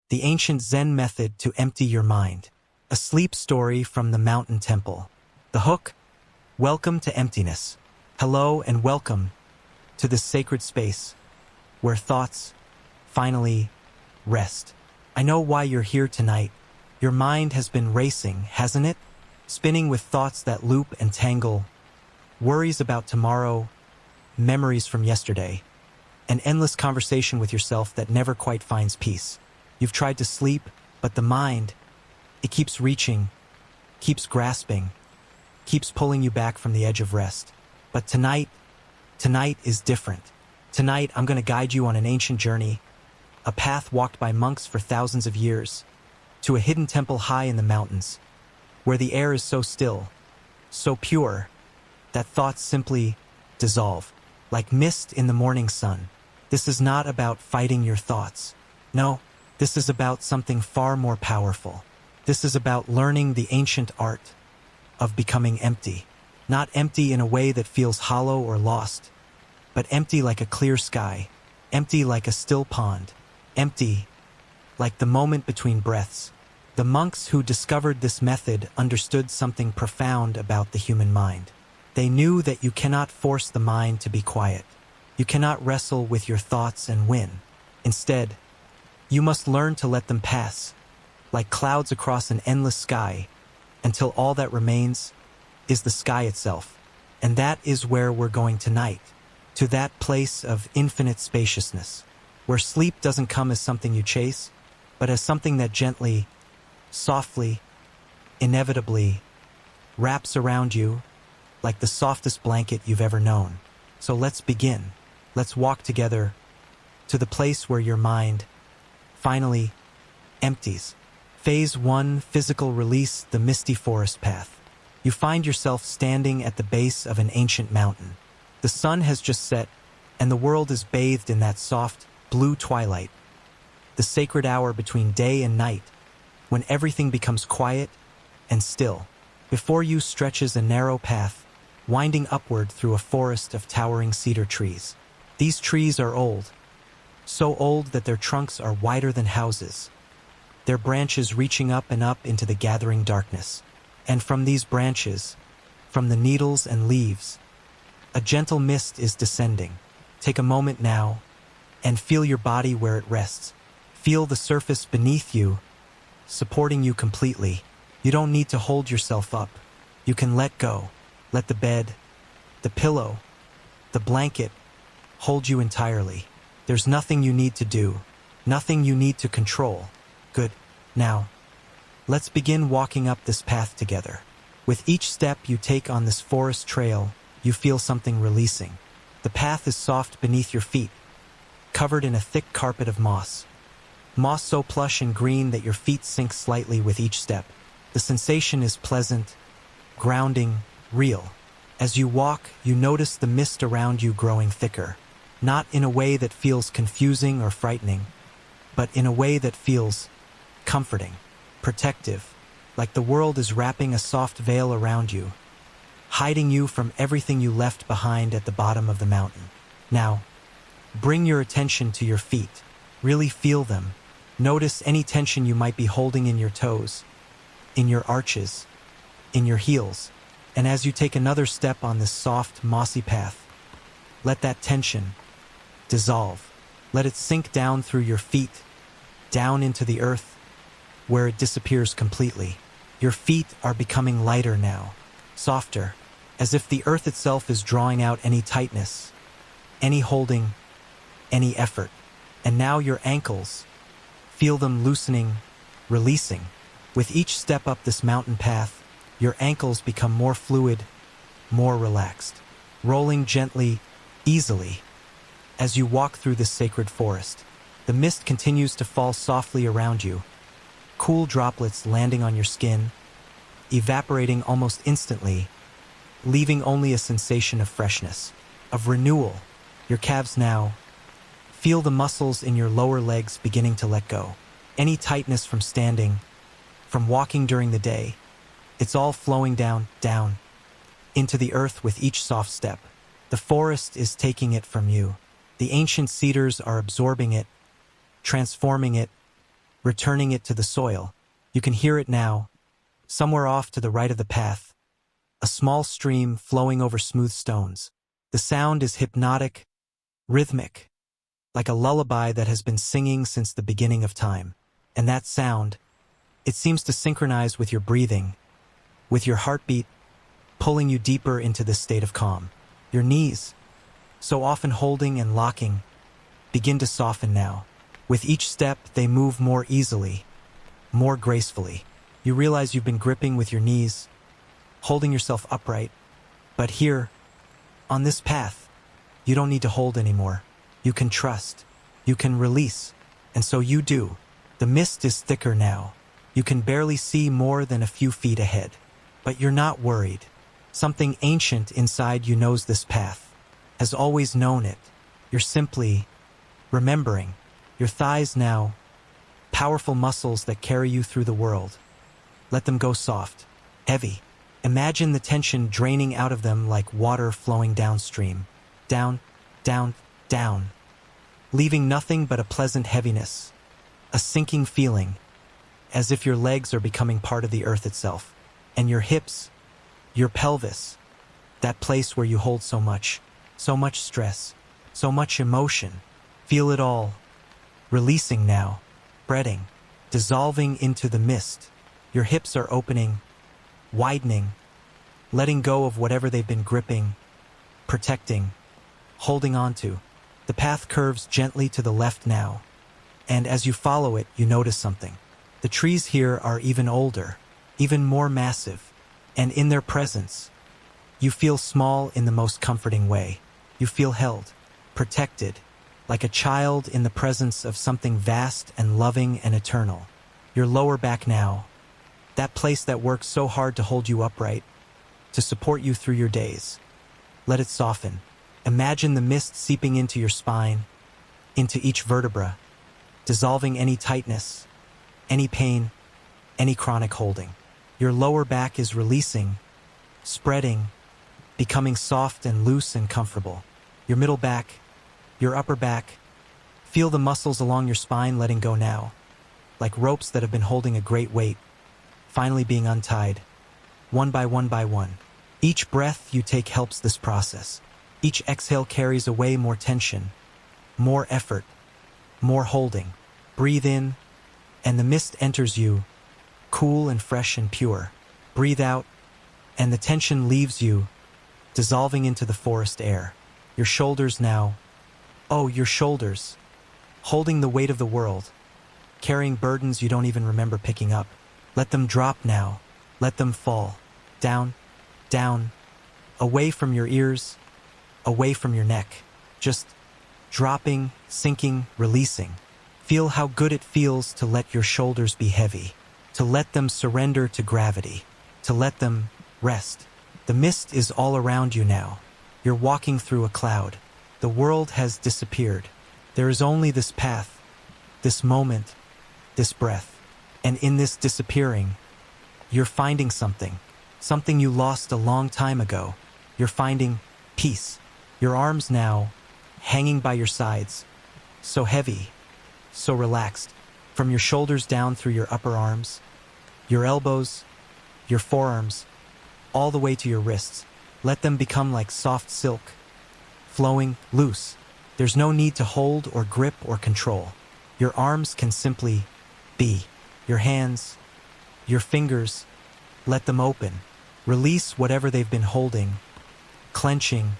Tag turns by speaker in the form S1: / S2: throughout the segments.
S1: The Ancient Zen Method to Empty Your Mind. A sleep story from the Mountain Temple. The hook? Welcome to emptiness. Hello and welcome to this sacred space where thoughts finally rest. I know why you're here tonight. Your mind has been racing, hasn't it? Spinning with thoughts that loop and tangle, worries about tomorrow, memories from yesterday, an endless conversation with yourself that never quite finds peace. You've tried to sleep, but the mind, it keeps reaching, keeps grasping, keeps pulling you back from the edge of rest. But tonight is different. Tonight, I'm going to guide you on an ancient journey, a path walked by monks for thousands of years, to a hidden temple high in the mountains, where the air is so still, so pure, that thoughts simply dissolve, like mist in the morning sun. This is not about fighting your thoughts. No, this is about something far more powerful. This is about learning the ancient art of becoming empty. Not empty in a way that feels hollow or lost, but empty like a clear sky, empty like a still pond, empty like the moment between breaths. The monks who discovered this method understood something profound about the human mind. They knew that you cannot force the mind to be quiet. You cannot wrestle with your thoughts and win. Instead, you must learn to let them pass, like clouds across an endless sky, until all that remains is the sky itself. And that is where we're going tonight, to that place of infinite spaciousness, where sleep doesn't come as something you chase, but as something that gently, softly, inevitably wraps around you like the softest blanket you've ever known. So let's begin. Let's walk together to the place where your mind finally empties. Phase 1, physical release, the misty forest path. You find yourself standing at the base of an ancient mountain. The sun has just set, and the world is bathed in that soft, blue twilight, the sacred hour between day and night, when everything becomes quiet and still. Before you stretches a narrow path, winding upward through a forest of towering cedar trees. These trees are old, so old that their trunks are wider than houses, their branches reaching up and up into the gathering darkness. And from these branches, from the needles and leaves, a gentle mist is descending. Take a moment now and feel your body where it rests. Feel the surface beneath you, supporting you completely. You don't need to hold yourself up. You can let go. Let the bed, the pillow, the blanket hold you entirely. There's nothing you need to do, nothing you need to control. Good. Now, let's begin walking up this path together. With each step you take on this forest trail, you feel something releasing. The path is soft beneath your feet, covered in a thick carpet of moss. Moss so plush and green that your feet sink slightly with each step. The sensation is pleasant, grounding, real. As you walk, you notice the mist around you growing thicker, not in a way that feels confusing or frightening, but in a way that feels comforting, protective, like the world is wrapping a soft veil around you, hiding you from everything you left behind at the bottom of the mountain. Now, bring your attention to your feet. Really feel them. Notice any tension you might be holding in your toes, in your arches, in your heels. And as you take another step on this soft, mossy path, let that tension dissolve. Let it sink down through your feet, down into the earth, where it disappears completely. Your feet are becoming lighter now, softer, as if the earth itself is drawing out any tightness, any holding, any effort. And now your ankles, feel them loosening, releasing. With each step up this mountain path, your ankles become more fluid, more relaxed, rolling gently, easily. As you walk through this sacred forest, the mist continues to fall softly around you, cool droplets landing on your skin, evaporating almost instantly, leaving only a sensation of freshness, of renewal. Your calves now, feel the muscles in your lower legs beginning to let go. Any tightness from standing, from walking during the day, it's all flowing down into the earth with each soft step. The forest is taking it from you. The ancient cedars are absorbing it, transforming it, returning it to the soil. You can hear it now, somewhere off to the right of the path, a small stream flowing over smooth stones. The sound is hypnotic, rhythmic, like a lullaby that has been singing since the beginning of time. And that sound, it seems to synchronize with your breathing, with your heartbeat, pulling you deeper into this state of calm. Your knees, so often holding and locking, begin to soften now. With each step, they move more easily, more gracefully. You realize you've been gripping with your knees, holding yourself upright. But here, on this path, you don't need to hold anymore. You can trust. You can release. And so you do. The mist is thicker now. You can barely see more than a few feet ahead. But you're not worried. Something ancient inside you knows this path, has always known it. You're simply remembering. Your thighs now, powerful muscles that carry you through the world. Let them go soft, heavy. Imagine the tension draining out of them like water flowing downstream. Down, down, down. Leaving nothing but a pleasant heaviness. A sinking feeling, as if your legs are becoming part of the earth itself. And your hips, your pelvis, that place where you hold so much stress, so much emotion. Feel it all, releasing now, spreading, dissolving into the mist. Your hips are opening, widening, letting go of whatever they've been gripping, protecting, holding on to. The path curves gently to the left now, and as you follow it, you notice something. The trees here are even older, even more massive, and in their presence, you feel small in the most comforting way. You feel held, protected, like a child in the presence of something vast and loving and eternal. Your lower back now, that place that works so hard to hold you upright, to support you through your days. Let it soften. Imagine the mist seeping into your spine, into each vertebra, dissolving any tightness, any pain, any chronic holding. Your lower back is releasing, spreading, becoming soft and loose and comfortable. Your middle back, your upper back, feel the muscles along your spine letting go now, like ropes that have been holding a great weight, finally being untied, one by one by one. Each breath you take helps this process. Each exhale carries away more tension, more effort, more holding. Breathe in, and the mist enters you, cool and fresh and pure. Breathe out, and the tension leaves you, dissolving into the forest air. Your shoulders now, oh, your shoulders, holding the weight of the world, carrying burdens you don't even remember picking up. Let them drop now. Let them fall. Down, down, away from your ears, away from your neck. Just dropping, sinking, releasing. Feel how good it feels to let your shoulders be heavy, to let them surrender to gravity, to let them rest. The mist is all around you now. You're walking through a cloud. The world has disappeared. There is only this path, this moment, this breath. And in this disappearing, you're finding something you lost a long time ago. You're finding peace. Your arms now, hanging by your sides, so heavy, so relaxed, from your shoulders down through your upper arms, your elbows, your forearms, all the way to your wrists. Let them become like soft silk, flowing, loose. There's no need to hold or grip or control. Your arms can simply be. Your hands, your fingers, let them open. Release whatever they've been holding, clenching,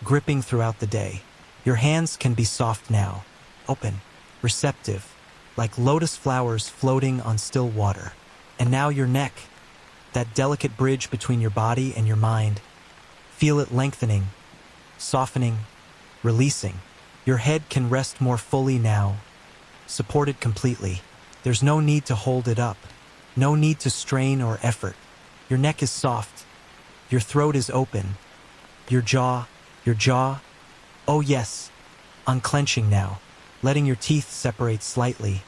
S1: gripping throughout the day. Your hands can be soft now, open, receptive, like lotus flowers floating on still water. And now your neck, that delicate bridge between your body and your mind, feel it lengthening, softening, releasing. Your head can rest more fully now, supported completely. There's no need to hold it up, no need to strain or effort. Your neck is soft, your throat is open, your jaw, oh yes, unclenching now, letting your teeth separate slightly,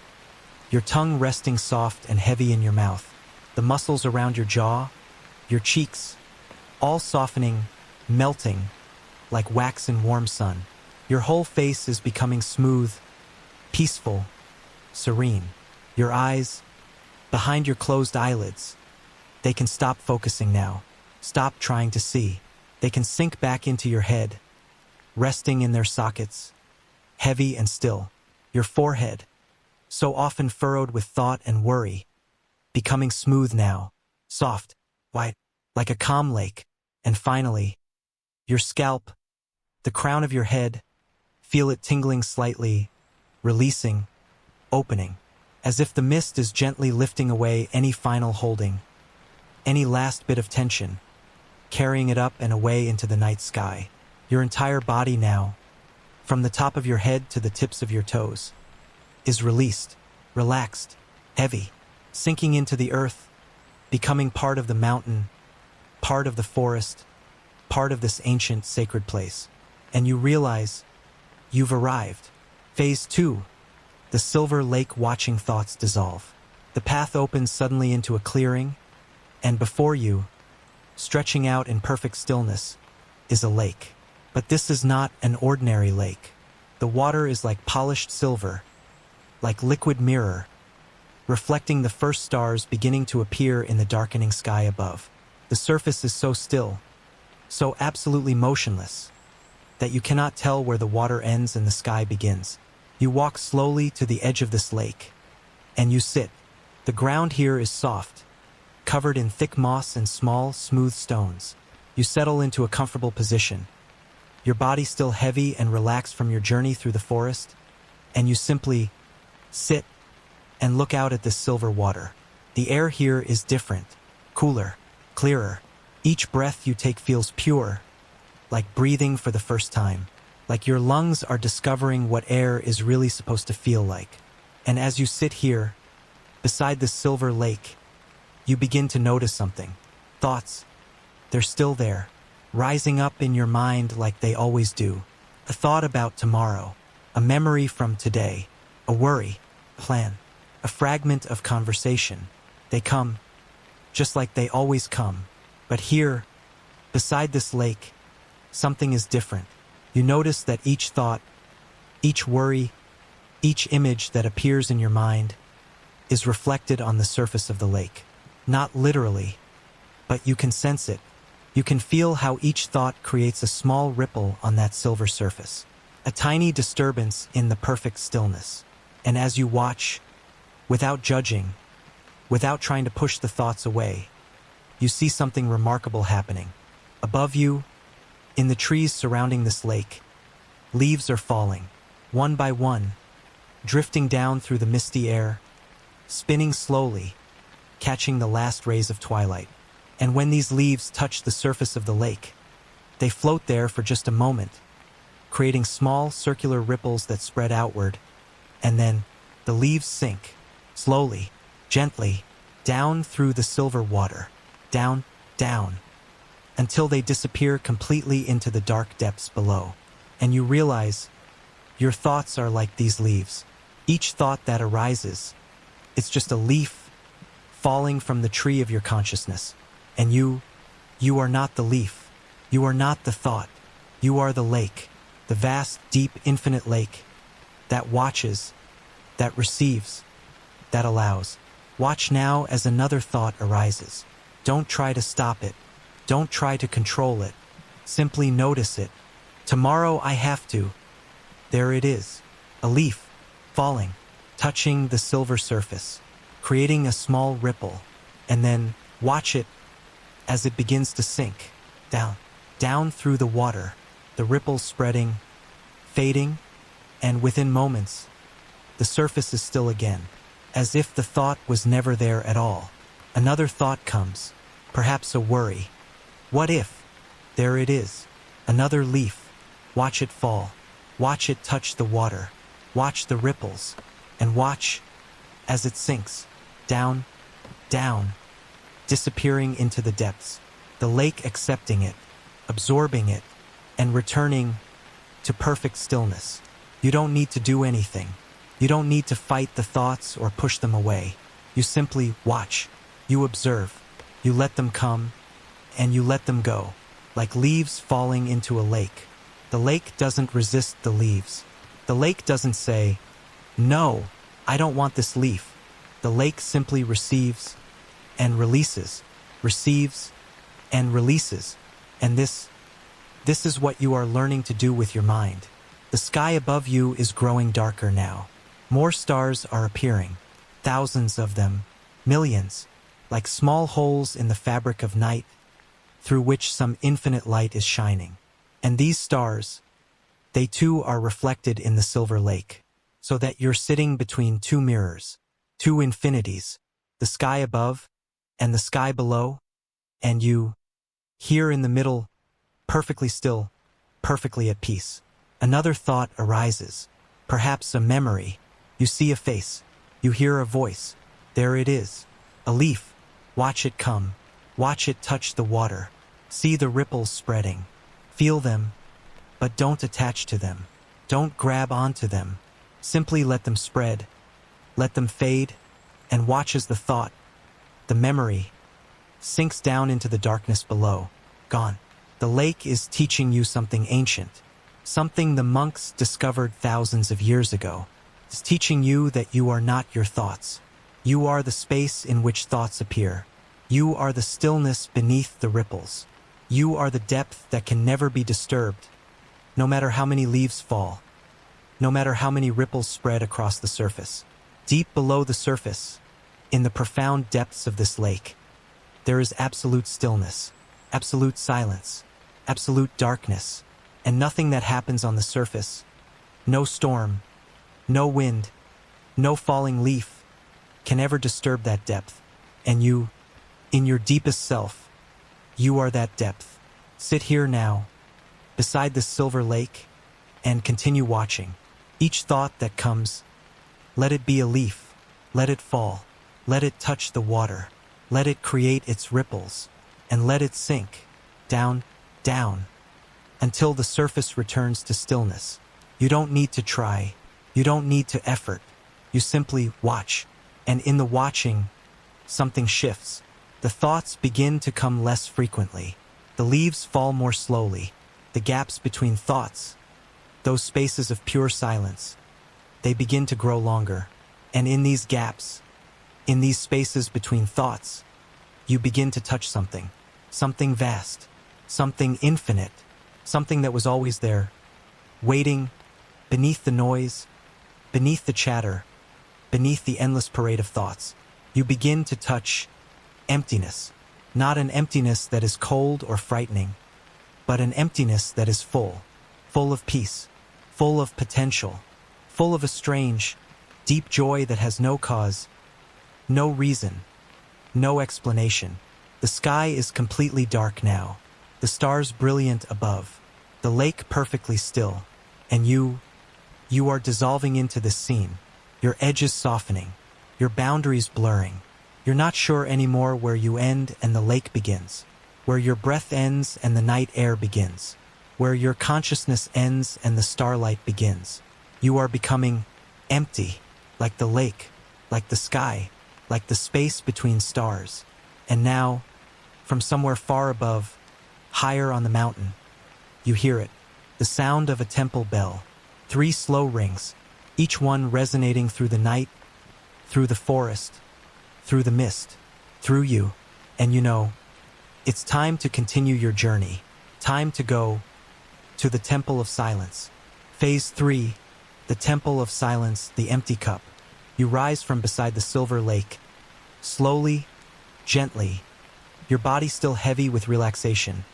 S1: your tongue resting soft and heavy in your mouth, the muscles around your jaw, your cheeks, all softening, melting, like wax in warm sun. Your whole face is becoming smooth, peaceful, serene. Your eyes, behind your closed eyelids, they can stop focusing now. Stop trying to see. They can sink back into your head, resting in their sockets, heavy and still. Your forehead, so often furrowed with thought and worry, becoming smooth now, soft, white, like a calm lake. And finally, your scalp, the crown of your head, feel it tingling slightly, releasing, opening, as if the mist is gently lifting away any final holding, any last bit of tension, carrying it up and away into the night sky. Your entire body now, from the top of your head to the tips of your toes, is released, relaxed, heavy, sinking into the earth, becoming part of the mountain, part of the forest, part of this ancient sacred place. And you realize you've arrived. Phase 2, the silver lake. Watching thoughts dissolve. The path opens suddenly into a clearing, and before you, stretching out in perfect stillness, is a lake. But this is not an ordinary lake. The water is like polished silver, like liquid mirror, reflecting the first stars beginning to appear in the darkening sky above. The surface is so still, so absolutely motionless, that you cannot tell where the water ends and the sky begins. You walk slowly to the edge of this lake, and you sit. The ground here is soft, covered in thick moss and small, smooth stones. You settle into a comfortable position, your body still heavy and relaxed from your journey through the forest, and you simply sit and look out at this silver water. The air here is different, cooler, clearer. Each breath you take feels pure, like breathing for the first time, like your lungs are discovering what air is really supposed to feel like. And as you sit here, beside this silver lake, you begin to notice something. Thoughts, they're still there, rising up in your mind like they always do. A thought about tomorrow, a memory from today, a worry, a plan, a fragment of conversation. They come, just like they always come. But here, beside this lake, something is different. You notice that each thought, each worry, each image that appears in your mind is reflected on the surface of the lake. Not literally, but you can sense it. You can feel how each thought creates a small ripple on that silver surface, a tiny disturbance in the perfect stillness. And as you watch, without judging, without trying to push the thoughts away, you see something remarkable happening. Above you, in the trees surrounding this lake, leaves are falling, one by one, drifting down through the misty air, spinning slowly, catching the last rays of twilight. And when these leaves touch the surface of the lake, they float there for just a moment, creating small circular ripples that spread outward, and then the leaves sink, slowly, gently, down through the silver water, down, down, until they disappear completely into the dark depths below. And you realize your thoughts are like these leaves. Each thought that arises, it's just a leaf falling from the tree of your consciousness. And you are not the leaf. You are not the thought. You are the lake, the vast, deep, infinite lake that watches, that receives, that allows. Watch now as another thought arises. Don't try to stop it. Don't try to control it. Simply notice it. Tomorrow I have to. There it is. A leaf, falling, touching the silver surface, creating a small ripple, and then watch it as it begins to sink, down, down through the water, the ripples spreading, fading, and within moments, the surface is still again, as if the thought was never there at all. Another thought comes, perhaps a worry. What if? There it is, another leaf. Watch it fall, watch it touch the water, watch the ripples, and watch as it sinks, down, down, disappearing into the depths, the lake accepting it, absorbing it, and returning to perfect stillness. You don't need to do anything. You don't need to fight the thoughts or push them away. You simply watch. You observe. You let them come, and you let them go, like leaves falling into a lake. The lake doesn't resist the leaves. The lake doesn't say, "No, I don't want this leaf." The lake simply receives and releases, receives and releases. And this is what you are learning to do with your mind. The sky above you is growing darker now. More stars are appearing, thousands of them, millions, like small holes in the fabric of night, through which some infinite light is shining. And these stars, they too are reflected in the silver lake, so that you're sitting between two mirrors, two infinities, the sky above and the sky below, and you, here in the middle, perfectly still, perfectly at peace. Another thought arises, perhaps a memory. You see a face, you hear a voice. There it is, a leaf. Watch it come, watch it touch the water. See the ripples spreading. Feel them, but don't attach to them. Don't grab onto them. Simply let them spread, let them fade, and watch as the thought, the memory, sinks down into the darkness below. Gone. The lake is teaching you something ancient, something the monks discovered thousands of years ago. It's teaching you that you are not your thoughts. You are the space in which thoughts appear. You are the stillness beneath the ripples. You are the depth that can never be disturbed, no matter how many leaves fall, no matter how many ripples spread across the surface. Deep below the surface, in the profound depths of this lake, there is absolute stillness, absolute silence, absolute darkness, and nothing that happens on the surface, no storm, no wind, no falling leaf, can ever disturb that depth. And you, in your deepest self, you are that depth. Sit here now, beside this silver lake, and continue watching. Each thought that comes, let it be a leaf, let it fall, let it touch the water, let it create its ripples, and let it sink, down, down, until the surface returns to stillness. You don't need to try, you don't need to effort, you simply watch, and in the watching, something shifts. The thoughts begin to come less frequently. The leaves fall more slowly. The gaps between thoughts, those spaces of pure silence, they begin to grow longer. And in these gaps, in these spaces between thoughts, you begin to touch something, something vast, something infinite, something that was always there, waiting, beneath the noise, beneath the chatter, beneath the endless parade of thoughts. You begin to touch emptiness, not an emptiness that is cold or frightening, but an emptiness that is full, full of peace, full of potential, full of a strange, deep joy that has no cause, no reason, no explanation. The sky is completely dark now, the stars brilliant above, the lake perfectly still, and you are dissolving into this scene, your edges softening, your boundaries blurring. You're not sure anymore where you end and the lake begins, where your breath ends and the night air begins, where your consciousness ends and the starlight begins. You are becoming empty, like the lake, like the sky, like the space between stars. And now, from somewhere far above, higher on the mountain, you hear it, the sound of a temple bell, 3 slow rings, each one resonating through the night, through the forest, through the mist, through you. And you know, it's time to continue your journey, time to go to the Temple of Silence. Phase 3, the Temple of Silence, the empty cup. You rise from beside the silver lake, slowly, gently, your body still heavy with relaxation,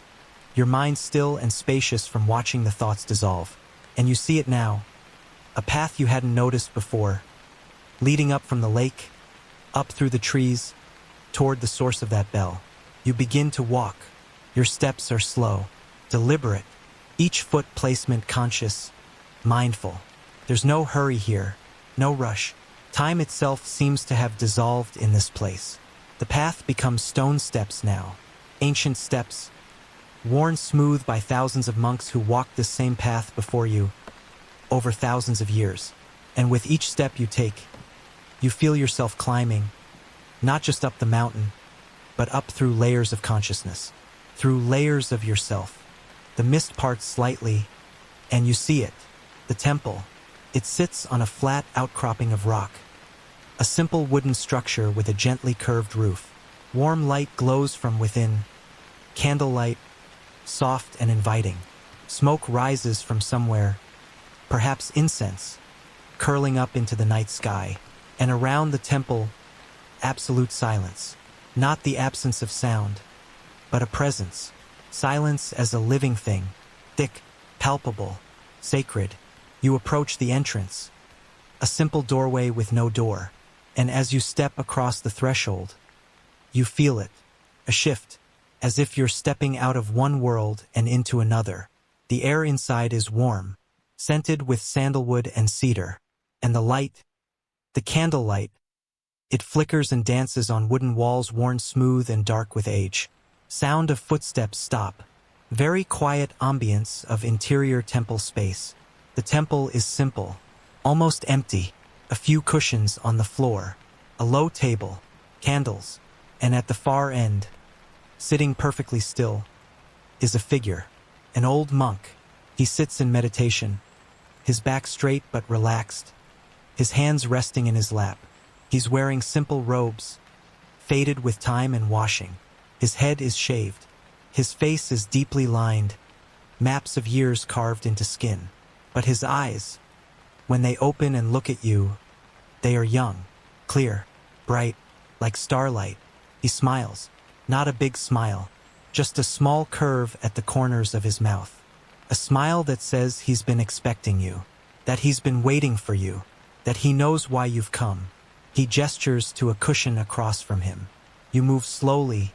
S1: your mind still and spacious from watching the thoughts dissolve. And you see it now, a path you hadn't noticed before, leading up from the lake, up through the trees, toward the source of that bell. You begin to walk. Your steps are slow, deliberate, each foot placement conscious, mindful. There's no hurry here, no rush. Time itself seems to have dissolved in this place. The path becomes stone steps now, ancient steps, worn smooth by thousands of monks who walked this same path before you over thousands of years. And with each step you take, you feel yourself climbing, not just up the mountain, but up through layers of consciousness, through layers of yourself. The mist parts slightly, and you see it, the temple. It sits on a flat outcropping of rock, A simple wooden structure with a gently curved roof. Warm light glows from within. Candlelight, soft and inviting. Smoke rises from somewhere, perhaps incense, curling up into the night sky. And around the temple, absolute silence. Not the absence of sound, but a presence. Silence as a living thing, thick, palpable, sacred. You approach the entrance, a simple doorway with no door, and as you step across the threshold, you feel it, a shift, as if you're stepping out of one world and into another. The air inside is warm, scented with sandalwood and cedar, and the candlelight, it flickers and dances on wooden walls worn smooth and dark with age. Sound of footsteps stop. Very quiet ambience of interior temple space. The temple is simple, almost empty. A few cushions on the floor, a low table, candles, and at the far end, sitting perfectly still, is a figure, an old monk. He sits in meditation, his back straight but relaxed, his hands resting in his lap. He's wearing simple robes, faded with time and washing. His head is shaved. His face is deeply lined, maps of years carved into skin. But his eyes, when they open and look at you, they are young, clear, bright, like starlight. He smiles, not a big smile, just a small curve at the corners of his mouth. A smile that says he's been expecting you, that he's been waiting for you, that he knows why you've come. He gestures to a cushion across from him. You move slowly,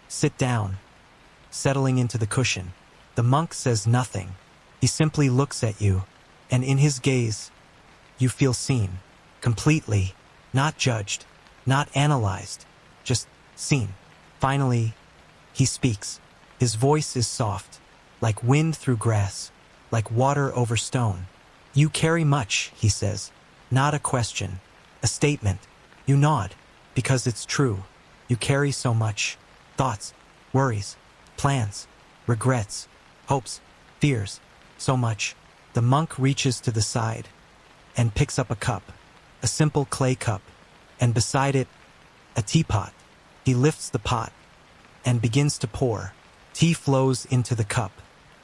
S1: sit down, settling into the cushion. The monk says nothing. He simply looks at you, and in his gaze, you feel seen, completely, not judged, not analyzed, just seen. Finally, he speaks. His voice is soft, like wind through grass, like water over stone. You carry much, he says, not a question, a statement. You nod, because it's true. You carry so much. Thoughts, worries, plans, regrets, hopes, fears, so much. The monk reaches to the side and picks up a cup, a simple clay cup, and beside it, a teapot. He lifts the pot and begins to pour. Tea flows into the cup,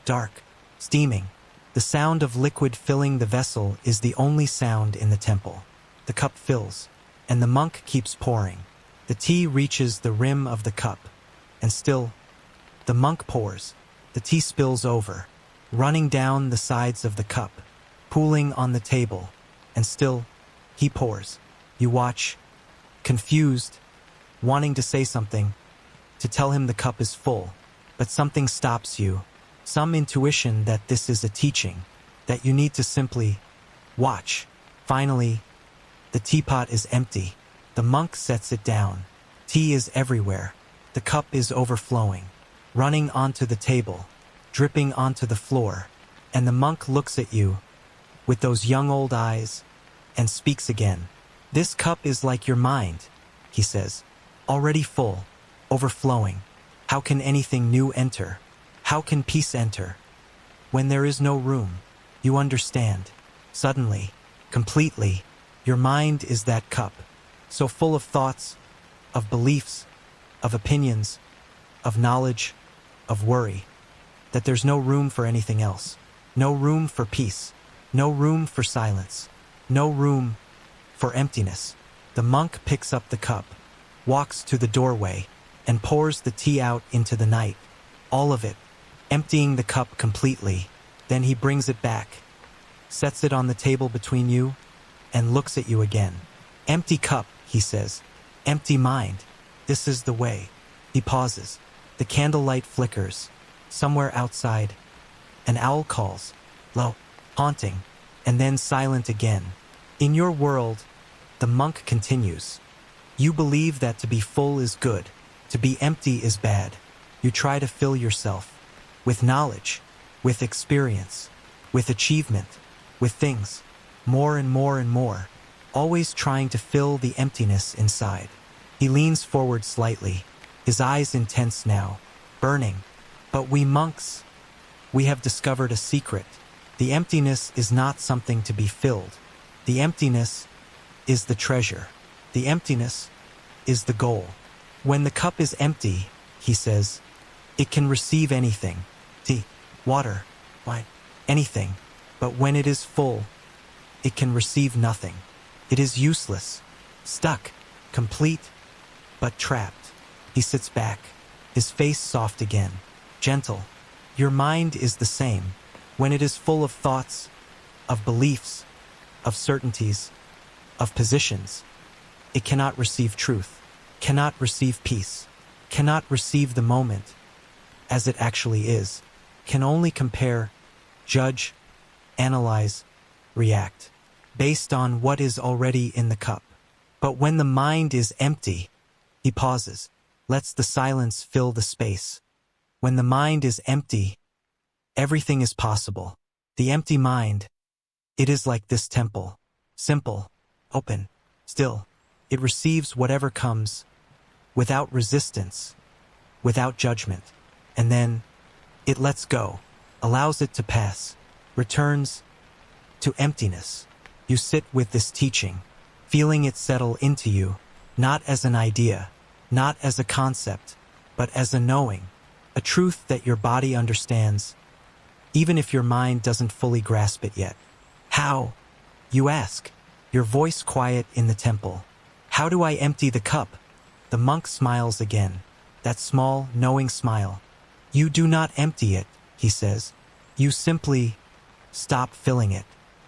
S1: dark, steaming. The sound of liquid filling the vessel is the only sound in the temple. The cup fills, and the monk keeps pouring. The tea reaches the rim of the cup, and still, the monk pours. The tea spills over, running down the sides of the cup, pooling on the table, and still, he pours. You watch, confused, wanting to say something, to tell him the cup is full, but something stops you, some intuition that this is a teaching, that you need to simply watch. Finally, the teapot is empty. The monk sets it down. Tea is everywhere. The cup is overflowing, running onto the table, dripping onto the floor, and the monk looks at you with those young old eyes and speaks again. This cup is like your mind, he says, already full, overflowing. How can anything new enter? How can peace enter? When there is no room, you understand. Suddenly, completely, your mind is that cup, so full of thoughts, of beliefs, of opinions, of knowledge, of worry, that there's no room for anything else. No room for peace. No room for silence. No room for emptiness. The monk picks up the cup, walks to the doorway, and pours the tea out into the night. All of it, emptying the cup completely. Then he brings it back, sets it on the table between you, and looks at you again. Empty cup, he says. Empty mind. This is the way. He pauses. The candlelight flickers. Somewhere outside, an owl calls, low, haunting, and then silent again. In your world, the monk continues. You believe that to be full is good, to be empty is bad. You try to fill yourself with knowledge, with experience, with achievement, with things, more and more and more, always trying to fill the emptiness inside. He leans forward slightly, his eyes intense now, burning. But we monks, we have discovered a secret. The emptiness is not something to be filled. The emptiness is the treasure. The emptiness is the goal. When the cup is empty, he says, it can receive anything. Tea, water, wine, anything. But when it is full, it can receive nothing. It is useless, stuck, complete, but trapped. He sits back, his face soft again, gentle. Your mind is the same. When it is full of thoughts, of beliefs, of certainties, of positions, it cannot receive truth, cannot receive peace, cannot receive the moment as it actually is, can only compare, judge, analyze, react, based on what is already in the cup. But when the mind is empty, he pauses, lets the silence fill the space. When the mind is empty, everything is possible. The empty mind, it is like this temple, simple, open, still. It receives whatever comes, without resistance, without judgment. And then it lets go, allows it to pass, returns to emptiness. You sit with this teaching, feeling it settle into you, not as an idea, not as a concept, but as a knowing, a truth that your body understands, even if your mind doesn't fully grasp it yet. How? You ask, your voice quiet in the temple. How do I empty the cup? The monk smiles again, that small, knowing smile. You do not empty it, he says. You simply stop filling it.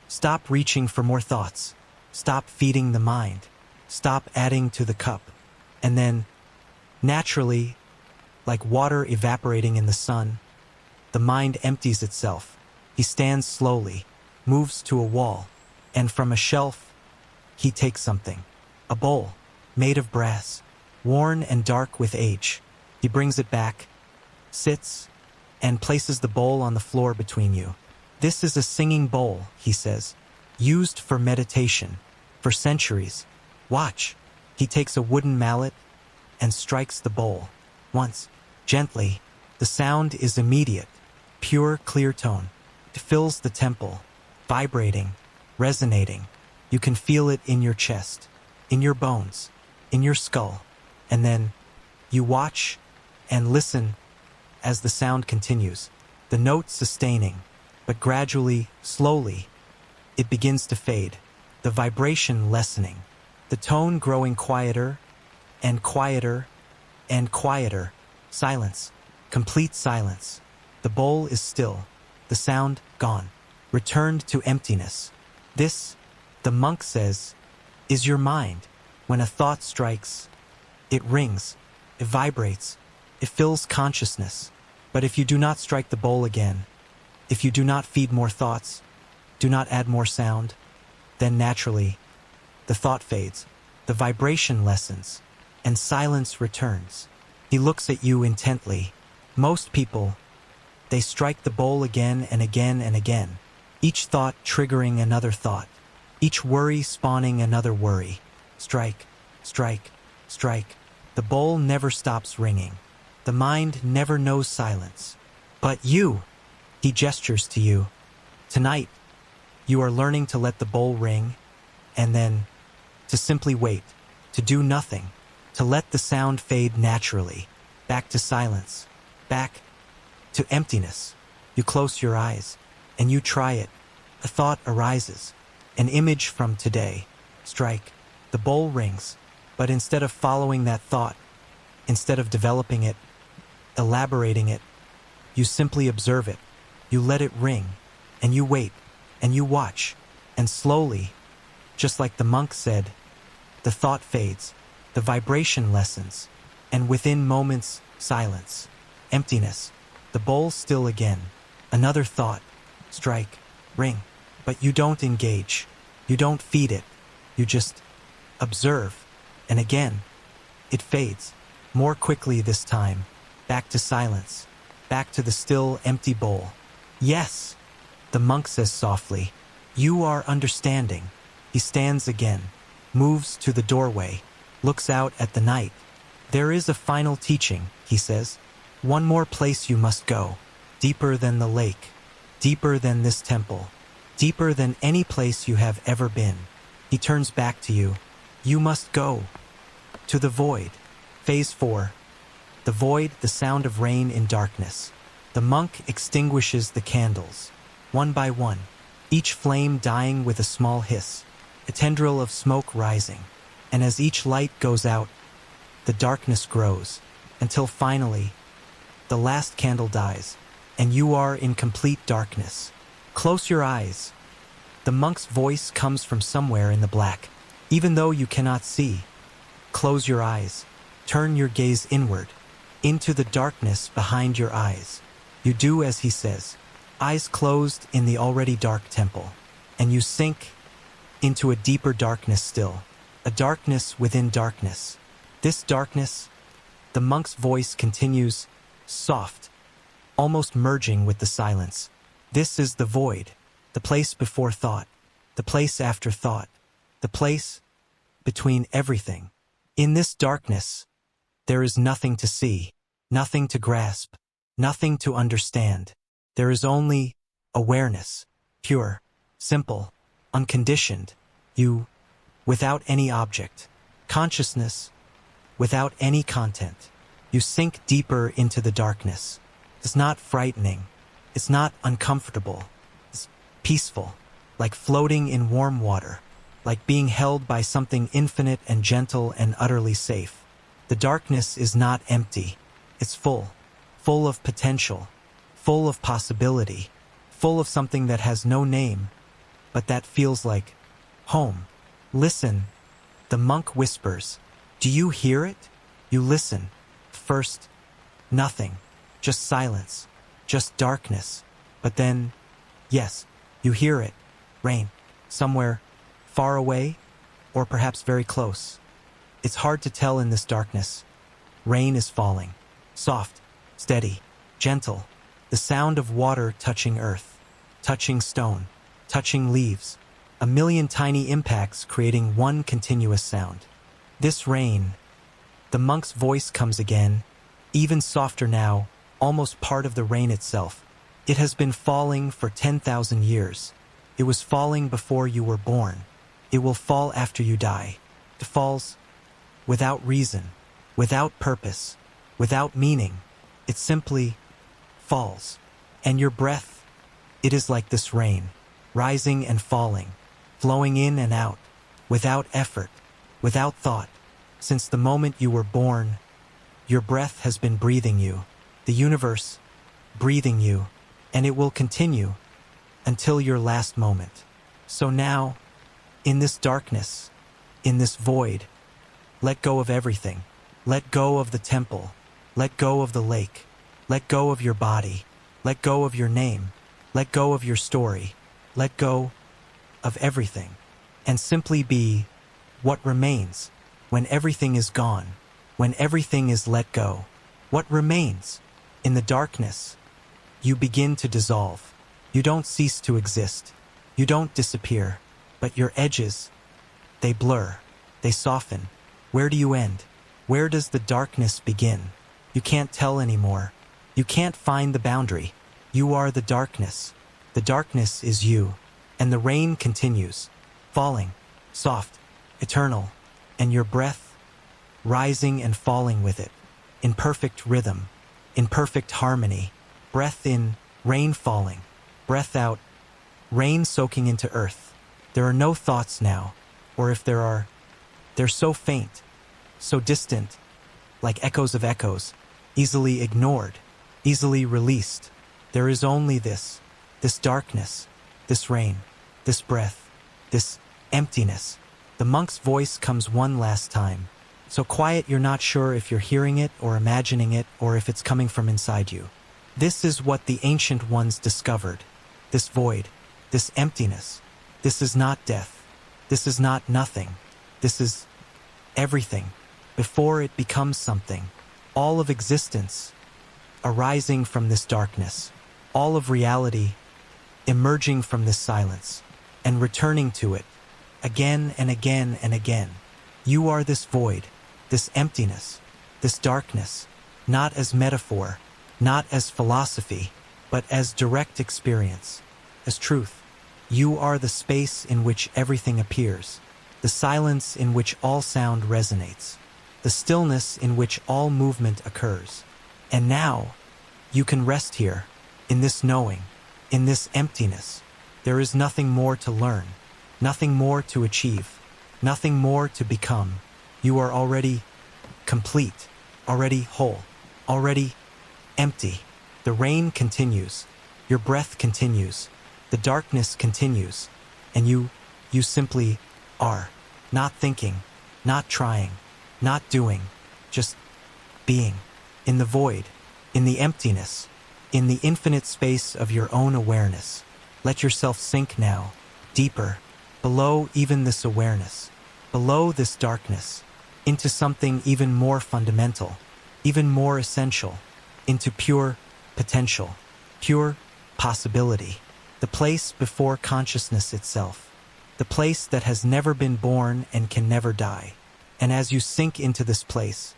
S1: Stop reaching for more thoughts. Stop feeding the mind. Stop adding to the cup. And then, naturally, like water evaporating in the sun, the mind empties itself. He stands slowly, moves to a wall, and from a shelf, he takes something. A bowl, made of brass, worn and dark with age. He brings it back, sits, and places the bowl on the floor between you. This is a singing bowl, he says, used for meditation, for centuries. Watch. He takes a wooden mallet and strikes the bowl. Once, gently. The sound is immediate, pure, clear tone. It fills the temple, vibrating, resonating. You can feel it in your chest, in your bones, in your skull. And then you watch and listen as the sound continues, the note sustaining, but gradually, slowly, it begins to fade, the vibration lessening, the tone growing quieter and quieter and quieter. Silence, complete silence. The bowl is still, the sound gone, returned to emptiness. This, the monk says, is your mind. When a thought strikes, it rings, it vibrates, it fills consciousness. But if you do not strike the bowl again, if you do not feed more thoughts, do not add more sound, then naturally, the thought fades, the vibration lessens, and silence returns. He looks at you intently. Most people, they strike the bowl again and again and again, each thought triggering another thought, each worry spawning another worry. Strike, strike, strike. The bowl never stops ringing. The mind never knows silence. But you, he gestures to you. Tonight, you are learning to let the bowl ring, and then to simply wait, to do nothing, to let the sound fade naturally, back to silence, back to emptiness. You close your eyes, and you try it. A thought arises, an image from today. Strike. The bowl rings, but instead of following that thought, instead of developing it, elaborating it, you simply observe it. You let it ring, and you wait, and you watch, and slowly, just like the monk said, the thought fades, the vibration lessens, and within moments, silence, emptiness, the bowl still again. Another thought, strike, ring, but you don't engage, you don't feed it, you just observe, and again, it fades, more quickly this time, back to silence, back to the still, empty bowl. Yes, the monk says softly, you are understanding. He stands again, moves to the doorway, looks out at the night. There is a final teaching, he says. One more place you must go, deeper than the lake, deeper than this temple, deeper than any place you have ever been. He turns back to you, You must go to the void. Phase 4. The void, the sound of rain in darkness. The monk extinguishes the candles, one by one, each flame dying with a small hiss, a tendril of smoke rising, and as each light goes out, the darkness grows, until finally, the last candle dies, and you are in complete darkness. Close your eyes. The monk's voice comes from somewhere in the black, even though you cannot see. Close your eyes. Turn your gaze inward, into the darkness behind your eyes. You do as he says, eyes closed in the already dark temple, and you sink into a deeper darkness still, a darkness within darkness. This darkness, the monk's voice continues, soft, almost merging with the silence. This is the void, the place before thought, the place after thought, the place between everything. In this darkness, there is nothing to see, nothing to grasp, nothing to understand. There is only awareness, pure, simple, unconditioned. You, without any object. Consciousness, without any content. You sink deeper into the darkness. It's not frightening. It's not uncomfortable. It's peaceful, like floating in warm water, like being held by something infinite and gentle and utterly safe. The darkness is not empty. It's full of potential, full of possibility, full of something that has no name, but that feels like home. Listen, the monk whispers. Do you hear it? You listen. First, nothing, just silence, just darkness. But then, yes, you hear it. Rain, somewhere far away, or perhaps very close. It's hard to tell in this darkness. Rain is falling, soft, steady, gentle, the sound of water touching earth, touching stone, touching leaves, a million tiny impacts creating one continuous sound. This rain, the monk's voice comes again, even softer now, almost part of the rain itself. It has been falling for 10,000 years. It was falling before you were born. It will fall after you die. It falls without reason, without purpose, without meaning. It simply falls. And your breath, it is like this rain, rising and falling, flowing in and out, without effort, without thought. Since the moment you were born, your breath has been breathing you, the universe breathing you, and it will continue until your last moment. So now, in this darkness, in this void, let go of everything. Let go of the temple. Let go of the lake. Let go of your body. Let go of your name. Let go of your story. Let go of everything. And simply be what remains when everything is gone, when everything is let go. What remains? In the darkness, you begin to dissolve. You don't cease to exist. You don't disappear. But your edges, they blur. They soften. Where do you end? Where does the darkness begin? You can't tell anymore. You can't find the boundary. You are the darkness. The darkness is you. And the rain continues, falling, soft, eternal, and your breath rising and falling with it, in perfect rhythm, in perfect harmony. Breath in, rain falling. Breath out, rain soaking into earth. There are no thoughts now, or if there are, they're so faint, so distant, like echoes of echoes, easily ignored, easily released. There is only this darkness, this rain, this breath, this emptiness. The monk's voice comes one last time, so quiet you're not sure if you're hearing it or imagining it or if it's coming from inside you. This is what the ancient ones discovered. This void, this emptiness. This is not death. This is not nothing. This is everything. Before it becomes something. All of existence arising from this darkness. All of reality emerging from this silence and returning to it again and again and again. You are this void, this emptiness, this darkness, not as metaphor, not as philosophy, but as direct experience, as truth. You are the space in which everything appears. the silence in which all sound resonates, the stillness in which all movement occurs. And now, you can rest here, in this knowing, in this emptiness. There is nothing more to learn, nothing more to achieve, nothing more to become. You are already complete, already whole, already empty. The rain continues, your breath continues, the darkness continues, and you simply are. Not thinking, not trying, not doing, just being. In the void, in the emptiness, in the infinite space of your own awareness. Let yourself sink now, deeper, below even this awareness, below this darkness, into something even more fundamental, even more essential, into pure potential, pure possibility, the place before consciousness itself, the place that has never been born and can never die. And as you sink into this place,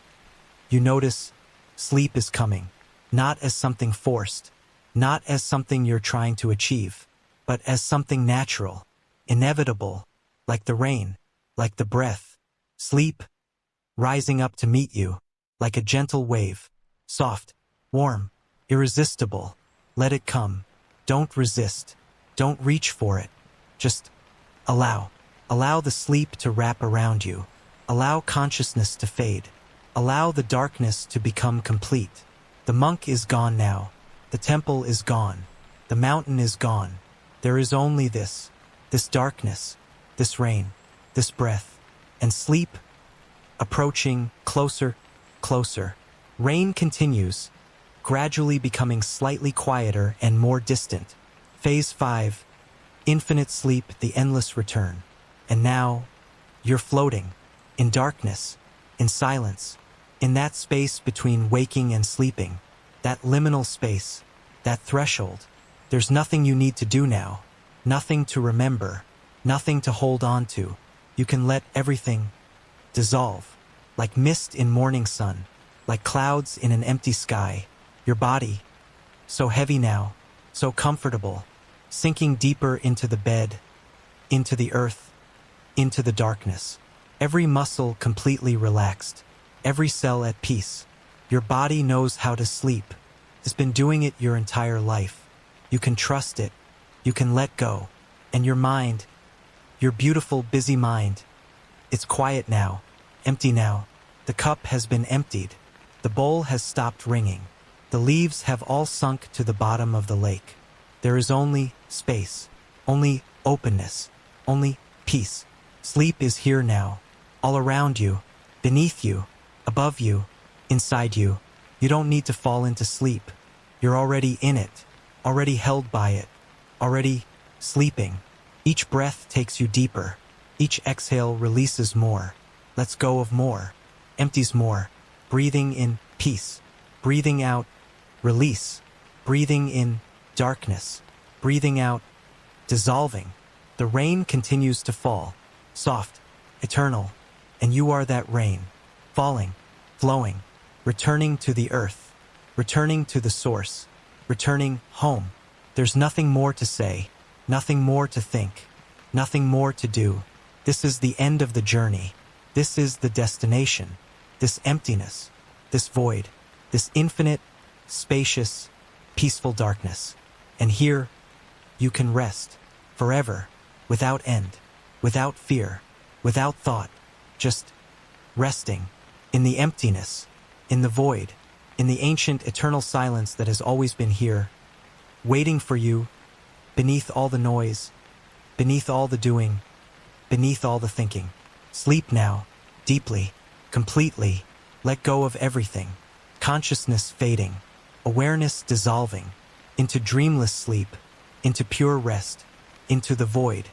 S1: you notice sleep is coming, not as something forced, not as something you're trying to achieve, but as something natural, inevitable, like the rain, like the breath. Sleep, rising up to meet you, like a gentle wave, soft, warm, irresistible. Let it come. Don't resist. Don't reach for it. Just allow. Allow the sleep to wrap around you. Allow consciousness to fade. Allow the darkness to become complete. The monk is gone now. The temple is gone. The mountain is gone. There is only this darkness, this rain, this breath, and sleep approaching closer, closer. Rain continues, gradually becoming slightly quieter and more distant. Phase 5, infinite sleep, the endless return. And now, you're floating, in darkness, in silence, in that space between waking and sleeping, that liminal space, that threshold. There's nothing you need to do now, nothing to remember, nothing to hold on to. You can let everything dissolve, like mist in morning sun, like clouds in an empty sky. Your body, so heavy now, so comfortable, sinking deeper into the bed, into the earth, into the darkness. Every muscle completely relaxed, every cell at peace. Your body knows how to sleep. It's been doing it your entire life. You can trust it. You can let go. And your mind, your beautiful, busy mind, it's quiet now, empty now. The cup has been emptied. The bowl has stopped ringing. The leaves have all sunk to the bottom of the lake. There is only space, only openness, only peace. Sleep is here now, all around you, beneath you, above you, inside you. You don't need to fall into sleep. You're already in it, already held by it, already sleeping. Each breath takes you deeper. Each exhale releases more, lets go of more, empties more. Breathing in peace, breathing out release, breathing in darkness, breathing out dissolving. The rain continues to fall, soft, eternal, and you are that rain, falling, flowing, returning to the earth, returning to the source, returning home. There's nothing more to say, nothing more to think, nothing more to do. This is the end of the journey. This is the destination. This emptiness, this void, this infinite, spacious, peaceful darkness. And here, you can rest, forever, without end, without fear, without thought, just resting, in the emptiness, in the void, in the ancient eternal silence that has always been here, waiting for you, beneath all the noise, beneath all the doing, beneath all the thinking. Sleep now, deeply, completely. Let go of everything. Consciousness fading, awareness dissolving, into dreamless sleep, into pure rest, into the void.